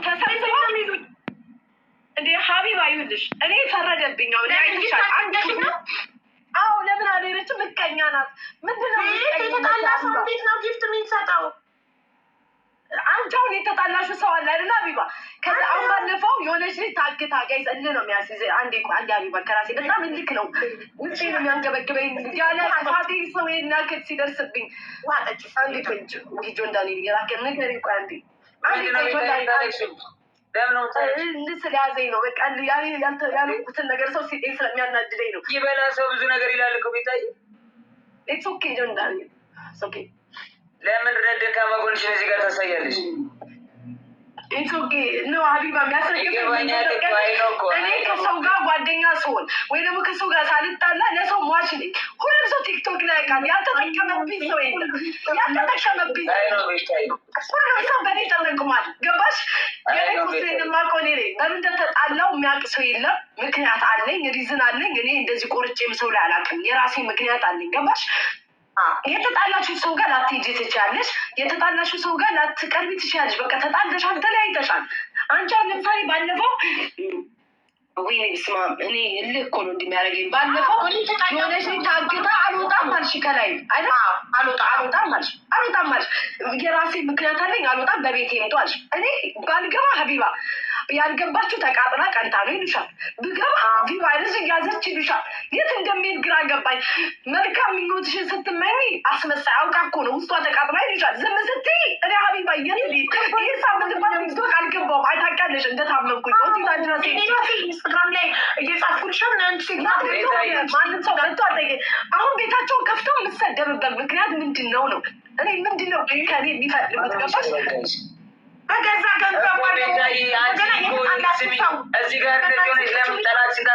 ተሳይሰው የሚሉኝ እንዴ ሀቢባ ይኸውልሽ እኔ ፈረደብኝ። አዎ ለምን አልሄደችም? ምቀኛ ናት። ምንድነው የተጣላ ሰው እንዴት ነው ጊፍት የሚሰጠው? አንቺ አሁን የተጣላሹ ሰው አለ አይደል ሀቢባ? ከዛ አሁን ባለፈው የሆነች ልጅ ታግታ ጋይስ ነው የሚያስይዘ አንዴ ሀቢባ ከራሴ በጣም ልክ ነው ውስጤ ነው የሚያንገበግበኝ ያለ ፋቴ ሰው ናክት ሲደርስብኝ ዋጠች አንዴ ቆንጆ ልጆ እንዳኔ የራከ ነገር ይቋንዲ አንዴ ስለያዘኝ ነው በቃ ያልኩትን ነገር ሰው ሲጤ ስለሚያናድደኝ ነው። ይበላ ሰው ብዙ ነገር ይላል እኮ ቤታይ። ኢትስ ኦኬ ጆንዳኒ ኦኬ። ለምን ደካማ ጎንሽን እዚህ ጋር ታሳያለሽ? ኢትስ ኦኬ ነው ሀቢባ የሚያስረግጠኝ እኔ ከሰው ጋር ጓደኛ ስሆን ወይ ደግሞ ከሰው ጋር ሳልጣላ ለሰው ሟች ነኝ። ሁሉም ሰው ቲክቶክ ላይ ቃል ያልተጠቀመብኝ ሰው የለም። ያልተጠቀመብኝ ሁሉም ሰው በእኔ ተጠቅሟል። ገባሽ? የኔ ማቆኔ ነኝ። በምን እንደተጣላው የሚያውቅ ሰው የለም። ምክንያት አለኝ፣ ሪዝን አለኝ። እኔ እንደዚህ ቆርጬም ሰው ላይ አላውቅም። የራሴ ምክንያት አለኝ። ገባሽ? የተጣላችሁ ሰው ጋር ላትሄጂ ትችያለሽ። የተጣላችሁ ሰው ጋር ላትቀርቢ ትችያለሽ። በቃ ተጣልተሻል፣ ተለያይተሻል። አንቺ ለምሳሌ ባለፈው ወይ ስማ እኔ እልህ እኮ ነው እንደሚያደርገኝ። ባለፈው የሆነች ታግታ አልወጣም አልሽ ከላይ አይደል? አልወጣም አልሽ። የራሴ ምክንያት አለኝ። አልወጣም በቤቴ ይምጡ አልሽ። እኔ ባልገባ ሀቢባ ያልገባችሁ ተቃጥላ ቀንታ ነው ይሉሻል። ብገባ ቫይረስ ያዘች ይሉሻል። የት እንደሚሄድ ግራ ገባኝ። መልካም ምኞትሽን ስትመኝ አስመሳይ አውቃ እኮ ነው ውስጧ ተቃጥላ ይሉሻል። ዝም ስትይ እኔ ሀቢባ ይህ ሳምንት ቲክቶክ አልገባሁም። አይታውቂያለሽ እንደታመምኩኝ ሆስፒታል ድረስ ኢንስታግራም ላይ እየጻፍኩልሻል። ማንም ሰው መጥቶ አጠየቀኝ። አሁን ቤታቸውን ከፍተው የምትሰደብበት ምክንያት ምንድን ነው? እኔ ምንድን ነው ከኔ የሚፈልጉት? ገባሽ? በገዛ ገንዘብ እዚህ ጋር ለምን ጠላትሽን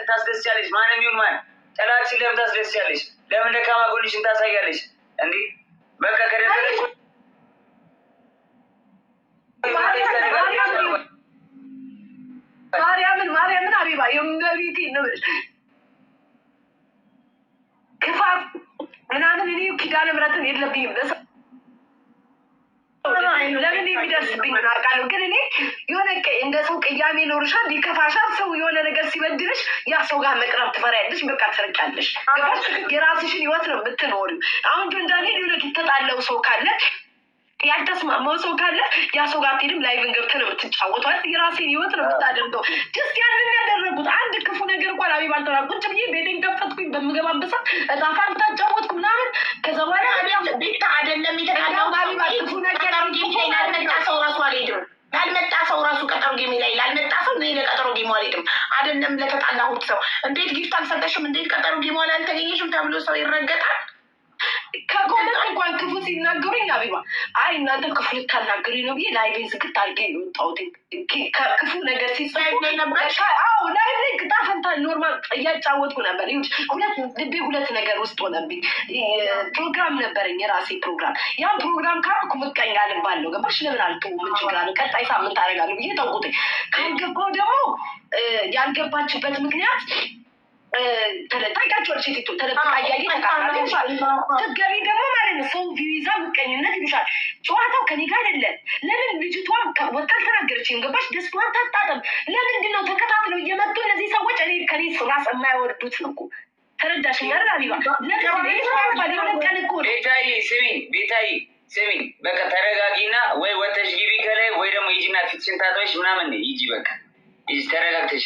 ታስደስያለሽ? ማንም ይሁን ማን ጠላትሽን ለምን ታስደስያለሽ? ለምን ደካማ ጎንሽን ታሳያለሽ? እንዲህ በቃ ከደረሰች ማርያምን ሀቢባ የመቤቴ ነው ክፋት ምናምን እኔ ኪዳነ ምሕረትን የለብኝም። ለምን የሚደርስብኝ አውቃለሁ። ግን እኔ የሆነ እንደ ሰው ቅያሜ ኖርሻል፣ ሊከፋሻል። ሰው የሆነ ነገር ሲበድልሽ ያ ሰው ጋር መቅረብ ትፈሪያለሽ። በቃ ትርቂያለሽ። የራስሽን ህይወት ነው የምትኖሪው። አሁን ጆንዳኔ የሆነ የተጣለው ሰው ካለ ያልተስማማው ሰው ካለ ያ ሰው ጋር አትሄድም። ላይቭን ገብተህ ነው የምትጫወተው። የራሴን ህይወት ነው የምታደርገው። ጀስት ያንን ያደረጉት አንድ ክፉ ነገር እንኳን ሀቢባ አልተራ ቁጭ ብዬ ቤቴን ከፈትኩኝ በምገባበት ሰዓት እጣፋን ታጫወትኩ ምናምን። ከዛ በኋላ ቤታ አይደለም የተጣላው ሀቢባ ክፉ ነገር ላልመጣ ሰው ራሱ አልሄድም። ላልመጣ ሰው ራሱ ቀጠሮ ጌሜ ላይ ላልመጣ ሰው እኔ ለቀጠሮ ጌሞ አልሄድም። አይደለም ለተጣላሁት ሰው እንዴት ጊፍት አልሰጠሽም፣ እንዴት ቀጠሮ ጌሞ ላይ አልተገኘሽም ተብሎ ሰው ይረገጣል። ከጎነት እንኳን ክፉ ሲናገሩኝ ሀቢባ አይ እናንተ ክፉ ልታናገሩኝ ነው ብዬ ላይቬን ዝግት አድርጌ የወጣሁት። ክፉ ነገር ሲጽፉ ላይቭ ላይ ቅጣ ፈንታ ኖርማል እያጫወትኩ ነበር። ልቤ ሁለት ነገር ውስጥ ሆነብኝ። ፕሮግራም ነበረኝ፣ የራሴ ፕሮግራም። ያን ፕሮግራም ካልኩ ምቀኛ ልባለሁ። ገባሽ? ለምን አልተውም? ምን ችግር አለ? ቀጣይ ሳምንት አደርጋለሁ ብዬ ተውኩት። ካልገባው ደግሞ ያልገባችበት ምክንያት ተለጣቃቸው ሴቲቱ ተለጣቃ ያየ ተቃራኒ ተገቢ ደግሞ ማለት ነው። ሰው ቪዛ ምቀኝነት ይሉሻል። ጨዋታው ከኔ ጋር አይደለም። ለምን ልጅቷ ወጣ ተናገረችኝ? ገባሽ? ደስታዋን ታጣጥም። ለምንድን ነው ተከታትለው እየመጡ እነዚህ ሰዎች እኔ ከኔ ራስ የማይወርዱት ነው እኮ። ተረዳሽኝ አይደል ሀቢባ? ቤታይ ስሚ በቃ ተረጋጊና ወይ ወተሽ ግቢ ከላይ ወይ ደግሞ ሂጂና ፊትሽን ታጥበሽ ምናምን ሂጂ። በቃ ሂጂ ተረጋግተሽ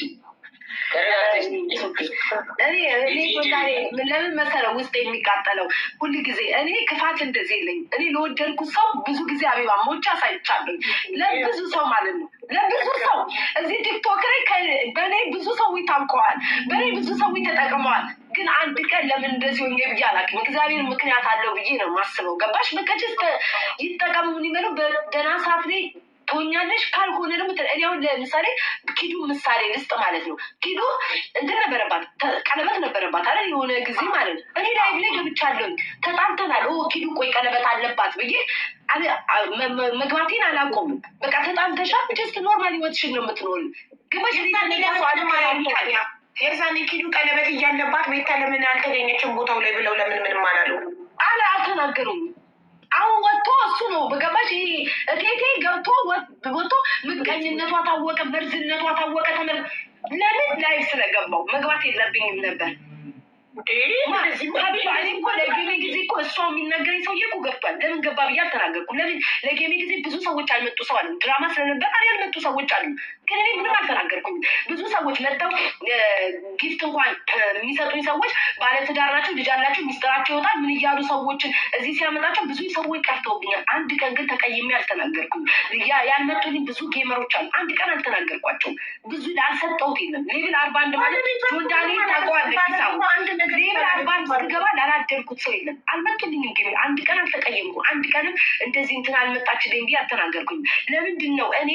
ለምን መሰለው ውስጥ የሚቃጠለው ሁሉ ጊዜ እኔ ክፋት እንደዚህ የለኝም። እኔ ለወደድኩት ሰው ብዙ ጊዜ ሀቢባ ሞቻ ሳይቻለሁ ለብዙ ሰው ማለት ነው። ለብዙ ሰው እዚህ ቲክቶክ ላይ በእኔ ብዙ ሰዎች ታውቀዋል፣ በእኔ ብዙ ሰዎች ተጠቅመዋል። ግን አንድ ቀን ለምን እንደዚህ ሆኜ ብዬ አላውቅም። እግዚአብሔር ምክንያት አለው ብዬ ነው የማስበው። ገባሽ? በቀጭስ ይጠቀሙ የሚለው በደህና ሰዓት ላይ ትሆኛለሽ። ካልሆነ ደግሞ እኔ አሁን ለምሳሌ ኪዱ ምሳሌ ልስጥ ማለት ነው። ኪዱ እንትን ነበረባት፣ ቀለበት ነበረባት አለ የሆነ ጊዜ ማለት ነው። እኔ ላይቭ ላይ ገብቻለሁኝ፣ ተጣልተናል። ኪዱ ቆይ ቀለበት አለባት ብዬ መግባቴን አላቆምም። በቃ ተጣልተሻል፣ ጀስት ኖርማል ህይወትሽን ነው የምትኖሪ። ግበሽ የዛኔ ኪዱ ቀለበት እያለባት ቤታ ለምን አልተገኘችም ቦታው ላይ ብለው ለምን ምንም አላሉ? አልተናገሩም። አሁን ወጥቶ እሱ ነው በገባሽ ይሄ እቴቴ ገብቶ ወጥቶ ምቀኝነቷ ታወቀ፣ መርዝነቷ ታወቀ። ለምን ላይ ስለገባው መግባት የለብኝም ነበር። ለጌሜ ጊዜ እኮ እሷ የሚነገረኝ ሰውዬ እኮ ገብቷል። ለምን ገባ ብዬ አልተናገርኩም። ለምን ለጌሜ ጊዜ ብዙ ሰዎች አልመጡ ሰው አሉ። ድራማ ስለነበር አለ ያልመጡ ሰዎች አሉ። ግን እኔ ምንም አልተናገርኩም። ብዙ ሰዎች መጥተው ጊፍት እንኳን የሚሰጡኝ ሰዎች ባለትዳር ናቸው፣ ልጅ አላቸው፣ ሚስጥራቸው ይወጣል ምን እያሉ ሰዎችን እዚህ ሲያመጣቸው ብዙ ሰዎች ቀርተውብኛል። አንድ ቀን ግን ተቀይሜ አልተናገርኩም። ያልመጡልኝ ብዙ ጌመሮች አሉ። አንድ ቀን አልተናገርኳቸውም። ብዙ ላልሰጠሁት የለም። ሌብል 41 ማለት ጆንዳኔ ታውቀዋለህ። ሌብል 41 ስትገባ ላላደርኩት ሰው የለም። አልመጡልኝም። ግን አንድ ቀን አልተቀየምኩም። አንድ ቀንም እንደዚህ እንትን አልመጣችልኝ ብዬ አልተናገርኩኝ። ለምንድን ነው እኔ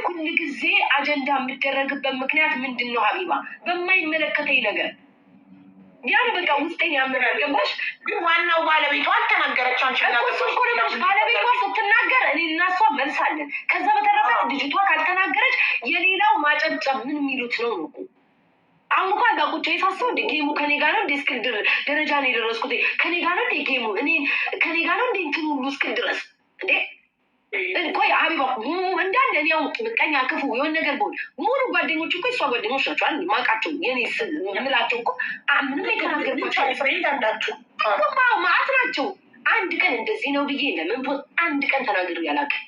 ሁል ጊዜ አጀንዳ የምደረግበት ምክንያት ምንድን ነው? ሀቢባ በማይመለከተኝ ነገር ያን በቃ ውስጤን ያመናገባሽ። ግን ዋናው ባለቤቷ አልተናገረች። ባለቤቷ ስትናገር እኔ እና እሷ መልሳለን። ከዛ በተረፈ ልጅቷ ካልተናገረች የሌላው ማጨብጨብ ምን የሚሉት ነው ነው አሁን እንኳ ጋር ቁጭ የሳሰው እንደ ጌሙ ከኔ ጋር ነው እንደ እስክል ደረጃ ነው የደረስኩት። ከኔ ጋር ነው እንደ ጌሙ እኔ ከኔ ጋር ነው እንደ እንትን ሁሉ እስክል ድረስ እንዴ ቆይ ሀቢባ እንዳለ እኔ ያው ምቀኛ ክፉ የሆነ ነገር ቦል ሙሉ ጓደኞች እኮ እሷ ጓደኞች ናቸው አይደል? ማውቃቸው የኔ የምላቸው እኮ ምንም የተናገርኳቸው ፍሬንድ አንዳችሁ ማአት ናቸው። አንድ ቀን እንደዚህ ነው ብዬ ለምን አንድ ቀን ተናግሬ አላውቅም።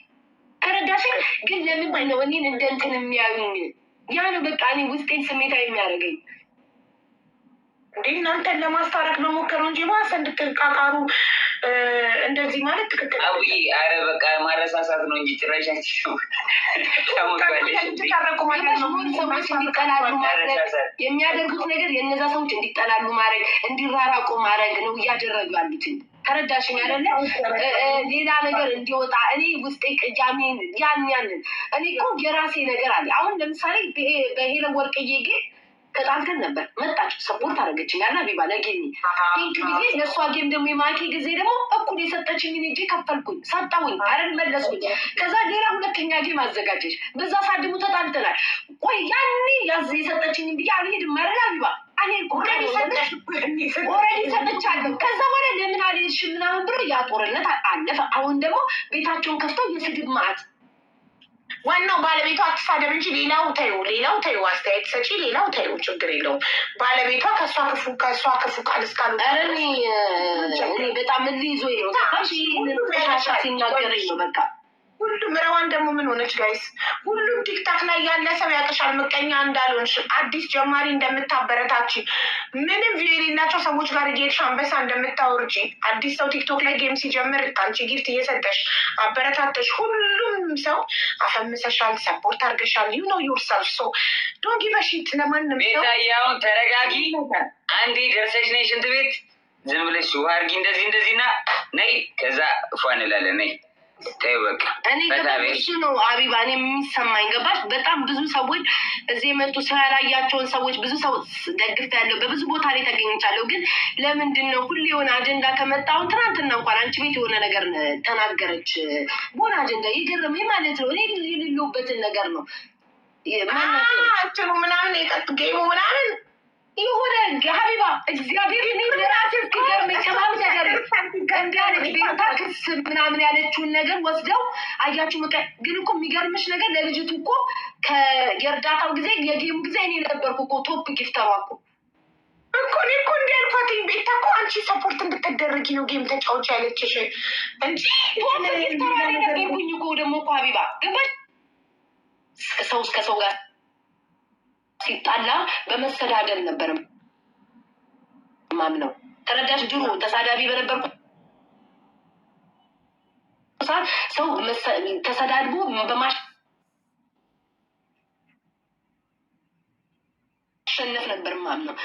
ተረዳሽ? ግን ለምን ነው እኔን እንደ እንትን የሚያዩኝ? ያ ነው በቃ እኔ ውስጤን ስሜታዊ የሚያደርገኝ። እንዴ እናንተን ለማስታረቅ መሞከረው እንጂ ባሰ እንድትቃቃሩ እንደዚህ ማለት ትክክል። አረ በቃ ማረሳሳት ነው እንጂ ጭራሻቸው ሰዎች እንዲጠላሉ ማድረግ የሚያደርጉት ነገር የእነዛ ሰዎች እንዲጠላሉ ማድረግ እንዲራራቁ ማድረግ ነው እያደረጉ ያሉትን። ተረዳሽኝ አይደለ? ሌላ ነገር እንዲወጣ እኔ ውስጤ ቅያሜን ያንን እኔ እኮ የራሴ ነገር አለ። አሁን ለምሳሌ በሄለን ወርቅዬ ግን ተጣልተን ነበር። መጣች ሰፖርት አደረገችኝ ያለ ቢባ ለጌሚ ቴንክ ብዬ ለእሷ ጌም ደግሞ የማኪ ጊዜ ደግሞ እኩል የሰጠችኝ እጄ ከፈልኩኝ ሰጠውኝ አረን መለስኩኝ። ከዛ ሌላ ሁለተኛ ጌም አዘጋጀች። በዛ ሰዓት ደግሞ ተጣልተናል። ቆይ ያኔ ያዝ የሰጠችኝ ብዬ አልሄድም መረላ ቢባ ኦልሬዲ ሰጥቻለሁ። ከዛ በኋላ ለምን አልሄድሽም ምናምን ብሎ ያ ጦርነት አለፈ። አሁን ደግሞ ቤታቸውን ከፍተው የስድብ ማዕት ዋናው ባለቤቷ አትሳደብ እንጂ ሌላው ተይው አስተያየት ሰጪ ሌላው ተይው ችግር የለውም። ባለቤቷ ከእሷ ክፉ ቃል እስካሉ እኔ በጣም ልይዞኝ ነው ሲናገረኝ ነው በቃ ሁሉም ረዋን ደግሞ ምን ሆነች ጋይስ? ሁሉም ቲክታክ ላይ ያለ ሰው ያቀሻል ምቀኛ እንዳልሆንሽ አዲስ ጀማሪ እንደምታበረታች ምንም ቪው የሌላቸው ሰዎች ጋር እየሄድሽ አንበሳ እንደምታወርጂ አዲስ ሰው ቲክቶክ ላይ ጌም ሲጀምር አንቺ ጊፍት እየሰጠሽ አበረታተሽ ሁሉም ሰው አፈምሰሻል፣ ሰፖርት አድርገሻል። ዩ ኖ ዩርሰልፍ ሶ ዶንት ጊቭ አ ሺት ለማንም ሰው። ቤታያውን ተረጋጊ። አንዴ ደርሰሽ ነይ ሽንት ቤት ዝም ብለሽ ውሃ አድርጊ እንደዚህ እና ነይ ከዛ እፏ እንላለን ነይ እኔ እሱ ነው ሀቢባ እኔ የሚሰማኝ ገባሽ? በጣም ብዙ ሰዎች እዚህ የመጡ ስራ ያላያቸውን ሰዎች ብዙ ሰው ደግፍ ያለው በብዙ ቦታ ላይ ተገኝቻለሁ። ግን ለምንድን ነው ሁሌ የሆነ አጀንዳ ከመጣሁን ትናንትና እንኳን አንቺ ቤት የሆነ ነገር ተናገረች በሆነ አጀንዳ የገረመኝ ማለት ነው። እኔ የሌለሁበትን ነገር ነው አችሩ ምናምን የቀጥ ጌሙ ምናምን የሆነ ሀቢባ እግዚአብሔር እኔ ለራሴ እስኪገርመኝ ከማም ነገር እንዳለች ቤታ ክስ ምናምን ያለችውን ነገር ወስደው አያችሁ። ግን እኮ የሚገርምሽ ነገር ለልጅቱ እኮ የእርዳታው ጊዜ የጌሙ ጊዜ እኔ ነበርኩ እኮ ቶፕ ጊፍተሯ እኮ እኔ እኮ እንዲያልኳትኝ ቤታ እኮ አንቺ ሰፖርት እንድትደረጊ ነው ጌም ተጫዎች ያለችሽ እንጂ ቶፕ ጊፍተሯ እኔ ነበርኩኝ እኮ ደግሞ እኮ ሀቢባ ገባሽ? ሰው እስከ ሰው ጋር ሲጣላ በመሰዳደብ ነበር ማምነው። ተረዳሽ? ድሮ ተሳዳቢ በነበርኩ ሰው ተሰዳድቦ በማሸነፍ ነበር ማምነው።